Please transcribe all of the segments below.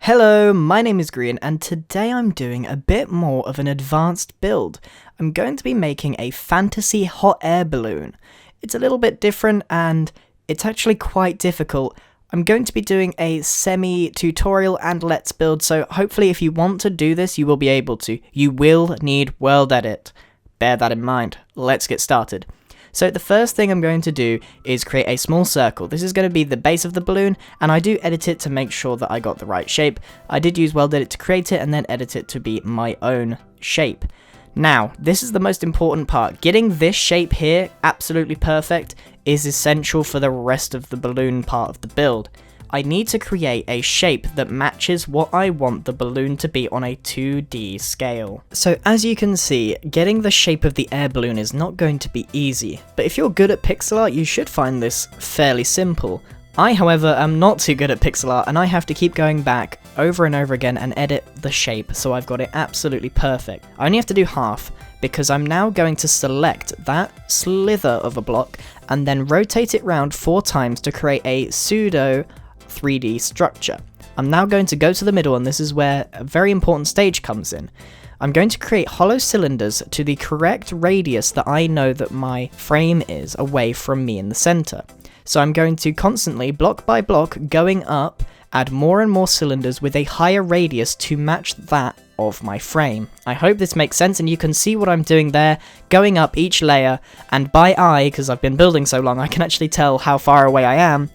Hello, my name is Grian, and today I'm doing a bit more of an advanced build. I'm going to be making a fantasy hot air balloon. It's a little bit different and it's actually quite difficult. I'm going to be doing a semi-tutorial and let's build, so hopefully if you want to do this you will be able to. You will need world edit. Bear that in mind. Let's get started. So the first thing I'm going to do is create a small circle. This is going to be the base of the balloon, and I do edit it to make sure that I got the right shape. I did use World Edit to create it and then edit it to be my own shape. Now, this is the most important part. Getting this shape here absolutely perfect is essential for the rest of the balloon part of the build. I need to create a shape that matches what I want the balloon to be on a 2D scale. So as you can see, getting the shape of the air balloon is not going to be easy, but if you're good at pixel art you should find this fairly simple. I, however, am not too good at pixel art and I have to keep going back over and over again and edit the shape so I've got it absolutely perfect. I only have to do half because I'm now going to select that slither of a block and then rotate it round 4 times to create a pseudo 3D structure. I'm now going to go to the middle, and this is where a very important stage comes in. I'm going to create hollow cylinders to the correct radius that I know that my frame is away from me in the center. So I'm going to constantly, block by block, going up, add more and more cylinders with a higher radius to match that of my frame. I hope this makes sense and you can see what I'm doing there, going up each layer, and by eye, because I've been building so long, I can actually tell how far away I am,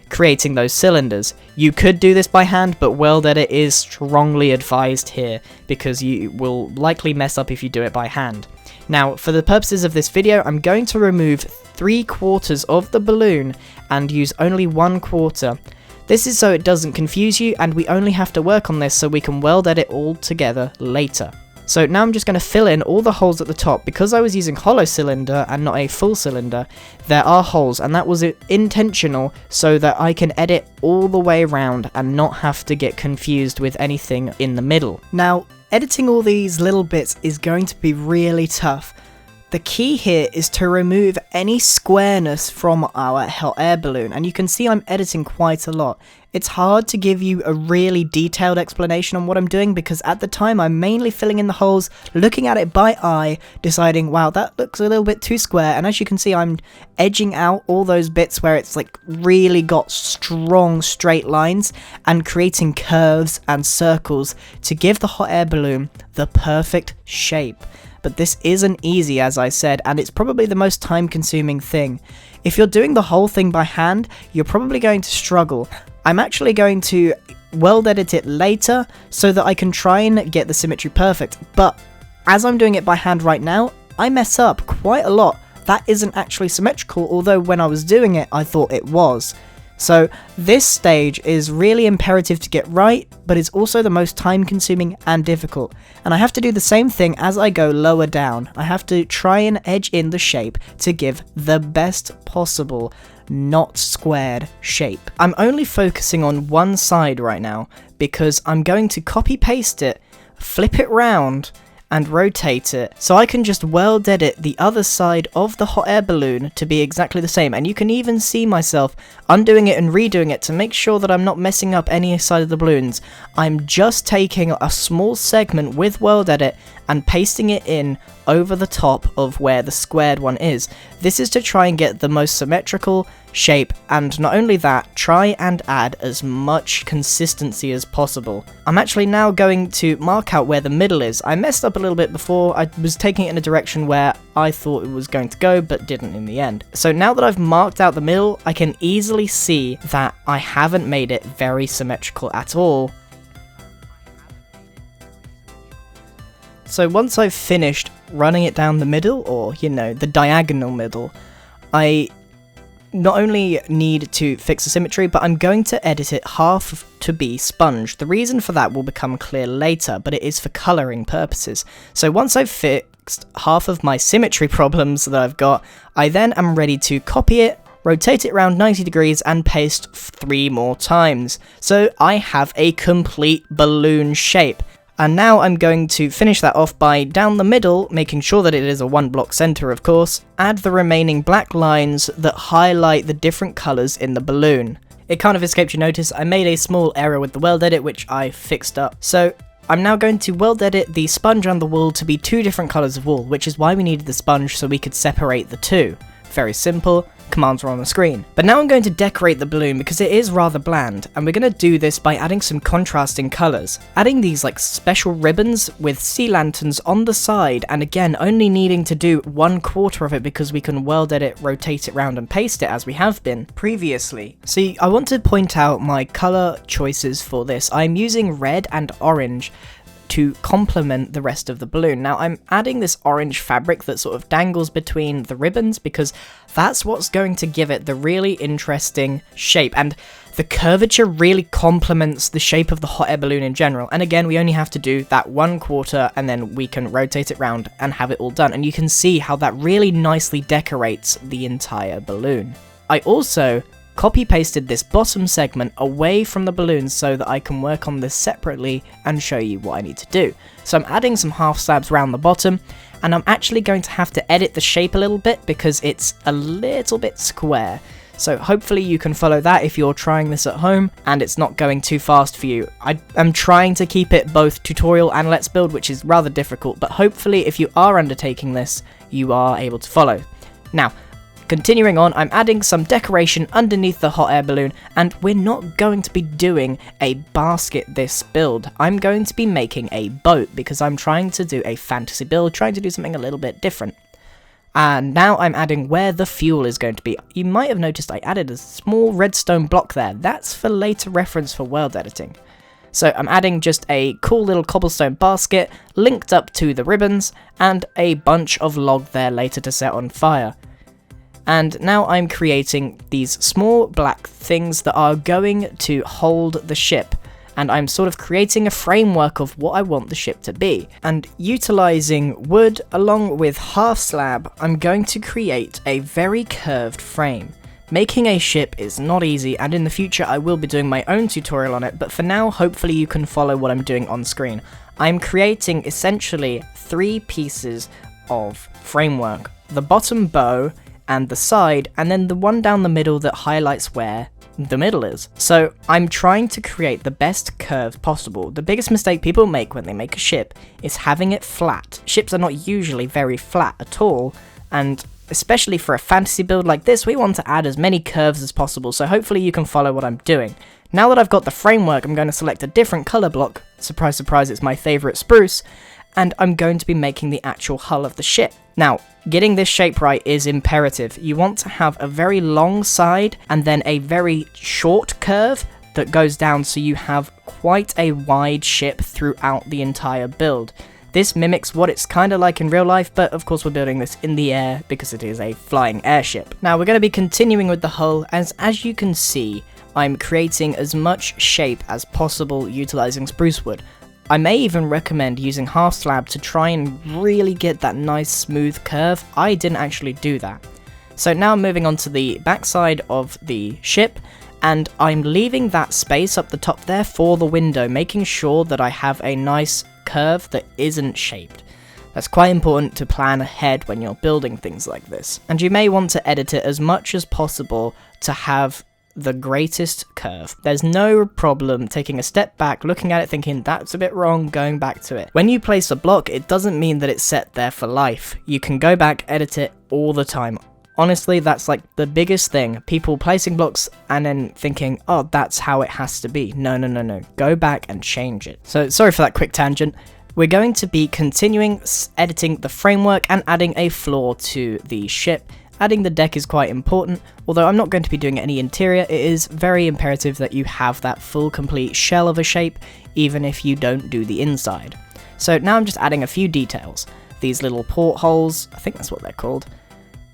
creating those cylinders. You could do this by hand, but World Edit is strongly advised here because you will likely mess up if you do it by hand. Now, for the purposes of this video, I'm going to remove 3/4 of the balloon and use only 1/4. This is so it doesn't confuse you, and we only have to work on this so we can World Edit all together later. So now I'm just going to fill in all the holes at the top. Because I was using hollow cylinder and not a full cylinder, there are holes, and that was intentional so that I can edit all the way around and not have to get confused with anything in the middle. Now, editing all these little bits is going to be really tough. The key here is to remove any squareness from our hot air balloon, and you can see I'm editing quite a lot. It's hard to give you a really detailed explanation on what I'm doing because at the time I'm mainly filling in the holes, looking at it by eye, deciding, wow, that looks a little bit too square, and as you can see I'm edging out all those bits where it's like really got strong straight lines and creating curves and circles to give the hot air balloon the perfect shape. But this isn't easy, as I said, and it's probably the most time-consuming thing. If you're doing the whole thing by hand, you're probably going to struggle. I'm actually going to World Edit it later so that I can try and get the symmetry perfect, but as I'm doing it by hand right now, I mess up quite a lot. That isn't actually symmetrical, although when I was doing it, I thought it was. So this stage is really imperative to get right, but it's also the most time-consuming and difficult. And I have to do the same thing as I go lower down. I have to try and edge in the shape to give the best possible not squared shape. I'm only focusing on one side right now because I'm going to copy-paste it, flip it round, and rotate it, so I can just World Edit the other side of the hot air balloon to be exactly the same. And you can even see myself undoing it and redoing it to make sure that I'm not messing up any side of the balloons. I'm just taking a small segment with World Edit and pasting it in over the top of where the squared one is. This is to try and get the most symmetrical shape, and not only that, try and add as much consistency as possible. I'm actually now going to mark out where the middle is. I messed up a little bit before. I was taking it in a direction where I thought it was going to go, but didn't in the end. So now that I've marked out the middle, I can easily see that I haven't made it very symmetrical at all. So once I've finished running it down the middle, or, you know, the diagonal middle, I not only need to fix the symmetry, but I'm going to edit it half to be sponge. The reason for that will become clear later, but it is for colouring purposes. So once I've fixed half of my symmetry problems that I've got, I then am ready to copy it, rotate it around 90 degrees, and paste 3 more times. So I have a complete balloon shape. And now I'm going to finish that off by down the middle, making sure that it is a 1-block center of course, add the remaining black lines that highlight the different colours in the balloon. it kind of escaped your notice, I made a small error with the weld edit, which I fixed up. So I'm now going to weld edit the sponge on the wool to be 2 different colours of wool, which is why we needed the sponge, so we could separate the two. Very simple, commands are on the screen. But now I'm going to decorate the balloon because it is rather bland, and we're going to do this by adding some contrasting colours. Adding these like special ribbons with sea lanterns on the side, and again only needing to do 1/4 of it because we can weld edit, rotate it round and paste it as we have been previously. So I want to point out my colour choices for this. I'm using red and orange to complement the rest of the balloon. Now I'm adding this orange fabric that sort of dangles between the ribbons because that's what's going to give it the really interesting shape, and the curvature really complements the shape of the hot air balloon in general. And again, we only have to do that 1/4 and then we can rotate it round and have it all done, and you can see how that really nicely decorates the entire balloon. I also copy-pasted this bottom segment away from the balloon so that I can work on this separately and show you what I need to do. So I'm adding some half slabs around the bottom, and I'm actually going to have to edit the shape a little bit because it's a little bit square. So hopefully you can follow that if you're trying this at home and it's not going too fast for you. I'm trying to keep it both tutorial and let's build, which is rather difficult, but hopefully if you are undertaking this, you are able to follow. Now, continuing on, I'm adding some decoration underneath the hot air balloon, and we're not going to be doing a basket this build. I'm going to be making a boat because I'm trying to do a fantasy build, trying to do something a little bit different. And now I'm adding where the fuel is going to be. You might have noticed I added a small redstone block there. That's for later reference for world editing. So I'm adding just a cool little cobblestone basket linked up to the ribbons and a bunch of log there later to set on fire. And now I'm creating these small black things that are going to hold the ship, and I'm sort of creating a framework of what I want the ship to be. And utilizing wood along with half slab, I'm going to create a very curved frame. Making a ship is not easy, and in the future I will be doing my own tutorial on it, but for now hopefully you can follow what I'm doing on screen. I'm creating essentially 3 pieces of framework: the bottom bow, and the side, and then the one down the middle that highlights where the middle is. So I'm trying to create the best curve possible. The biggest mistake people make when they make a ship is having it flat. Ships are not usually very flat at all, and especially for a fantasy build like this, we want to add as many curves as possible, so hopefully you can follow what I'm doing. Now that I've got the framework, I'm going to select a different color block. Surprise, surprise, it's my favorite spruce. And I'm going to be making the actual hull of the ship. Now, getting this shape right is imperative. You want to have a very long side and then a very short curve that goes down so you have quite a wide ship throughout the entire build. This mimics what it's kind of like in real life, but of course we're building this in the air because it is a flying airship. Now we're going to be continuing with the hull, as you can see, I'm creating as much shape as possible utilizing spruce wood. I may even recommend using half slab to try and really get that nice smooth curve. I didn't actually do that. So now I'm moving on to the backside of the ship, and I'm leaving that space up the top there for the window, making sure that I have a nice curve that isn't shaped. That's quite important to plan ahead when you're building things like this. And you may want to edit it as much as possible to have the greatest curve. There's no problem taking a step back, looking at it, thinking that's a bit wrong, going back to it. When you place a block, it doesn't mean that it's set there for life. You can go back, edit it all the time. Honestly, that's like the biggest thing. People placing blocks and then thinking, oh, that's how it has to be. No. Go back and change it. So sorry for that quick tangent. We're going to be continuing editing the framework and adding a floor to the ship. Adding the deck is quite important, although I'm not going to be doing any interior. It is very imperative that you have that full complete shell of a shape, even if you don't do the inside. So now I'm just adding a few details. These little portholes, I think that's what they're called,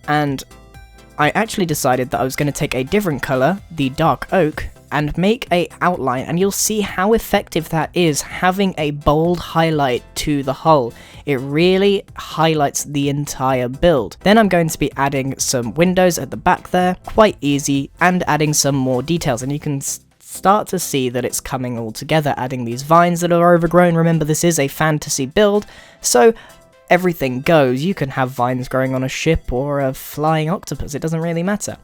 and I actually decided that I was going to take a different colour, the dark oak, and make a outline, and you'll see how effective that is, having a bold highlight to the hull. It really highlights the entire build. Then I'm going to be adding some windows at the back there, quite easy, and adding some more details, and you can start to see that it's coming all together, adding these vines that are overgrown. Remember, this is a fantasy build, so everything goes. You can have vines growing on a ship or a flying octopus, it doesn't really matter.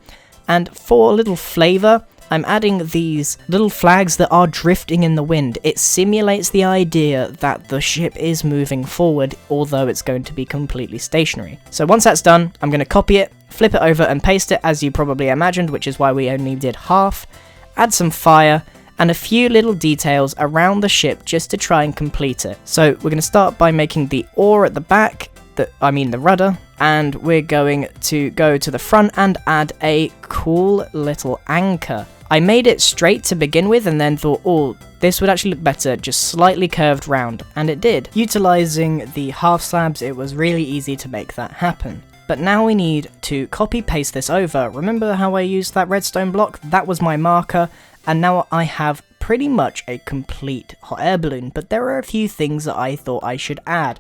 And for a little flavour, I'm adding these little flags that are drifting in the wind. It simulates the idea that the ship is moving forward, although it's going to be completely stationary. So once that's done, I'm going to copy it, flip it over and paste it as you probably imagined, which is why we only did half. Add some fire and a few little details around the ship just to try and complete it. So we're going to start by making the oar at the back, the rudder, and we're going to go to the front and add a cool little anchor. I made it straight to begin with and then thought, oh, this would actually look better just slightly curved round, and it did. Utilizing the half slabs, it was really easy to make that happen. But now we need to copy paste this over. Remember how I used that redstone block? That was my marker, and now I have pretty much a complete hot air balloon, but there are a few things that I thought I should add.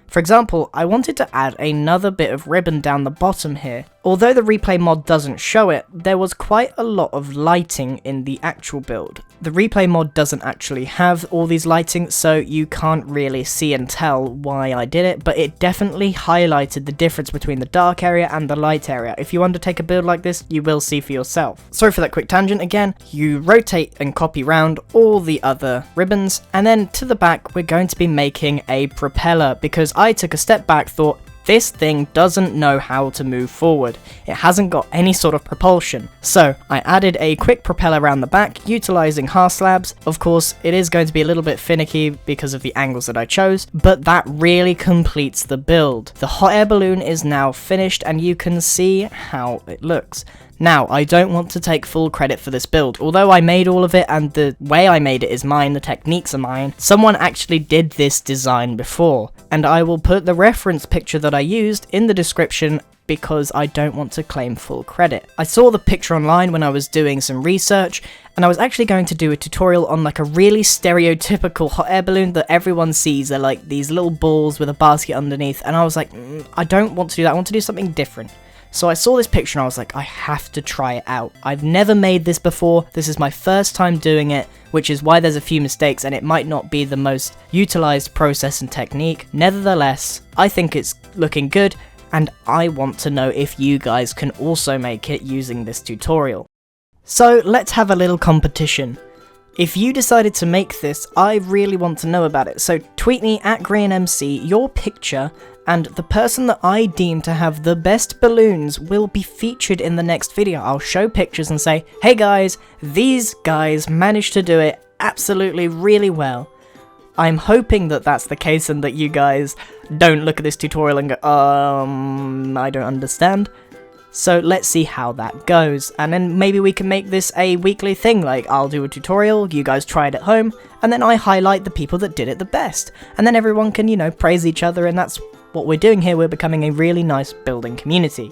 For example, I wanted to add another bit of ribbon down the bottom here. Although the replay mod doesn't show it, there was quite a lot of lighting in the actual build. The replay mod doesn't actually have all these lighting, so you can't really see and tell why I did it, but it definitely highlighted the difference between the dark area and the light area. If you undertake a build like this, you will see for yourself. Sorry for that quick tangent again. You rotate and copy round all the other ribbons, and then to the back we're going to be making a propeller, because I took a step back, thought, this thing doesn't know how to move forward. It hasn't got any sort of propulsion. So I added a quick propeller around the back, utilizing half slabs. Of course, it is going to be a little bit finicky because of the angles that I chose, but that really completes the build. The hot air balloon is now finished and you can see how it looks. Now, I don't want to take full credit for this build. Although I made all of it and the way I made it is mine, the techniques are mine, someone actually did this design before. And I will put the reference picture that I used in the description because I don't want to claim full credit. I saw the picture online when I was doing some research, and I was actually going to do a tutorial on like a really stereotypical hot air balloon that everyone sees. They're like these little balls with a basket underneath, and I was like, I don't want to do that, I want to do something different. So I saw this picture and I was like, I have to try it out. I've never made this before, this is my first time doing it, which is why there's a few mistakes and it might not be the most utilized process and technique. Nevertheless, I think it's looking good, and I want to know if you guys can also make it using this tutorial. So let's have a little competition. If you decided to make this, I really want to know about it, so tweet me at GrianMC your picture, and the person that I deem to have the best balloons will be featured in the next video. I'll show pictures and say, hey guys, these guys managed to do it absolutely really well. I'm hoping that that's the case and that you guys don't look at this tutorial and go, I don't understand. So let's see how that goes, and then maybe we can make this a weekly thing, like I'll do a tutorial, you guys try it at home, and then I highlight the people that did it the best, and then everyone can, you know, praise each other, and that's what we're doing here. We're becoming a really nice building community.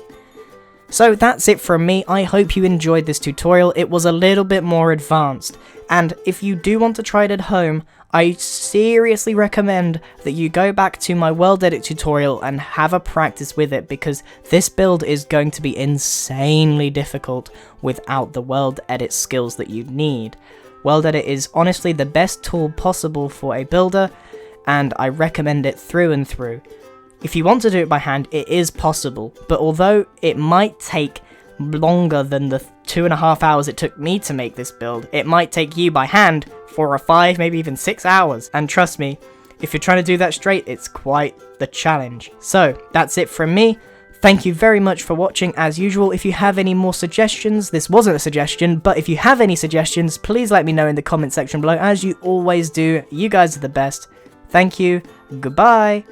So that's it from me. I hope you enjoyed this tutorial. It was a little bit more advanced, and if you do want to try it at home, I seriously recommend that you go back to my world edit tutorial and have a practice with it, because this build is going to be insanely difficult without the world edit skills that you need. World edit is honestly the best tool possible for a builder, and I recommend it through and through. If you want to do it by hand, it is possible, but although it might take longer than the 2.5 hours it took me to make this build, it might take you by hand 4 or 5, maybe even 6 hours. And trust me, if you're trying to do that straight, it's quite the challenge. So that's it from me. Thank you very much for watching. As usual, if you have any more suggestions, this wasn't a suggestion, but if you have any suggestions, please let me know in the comment section below, as you always do. You guys are the best. Thank you. Goodbye.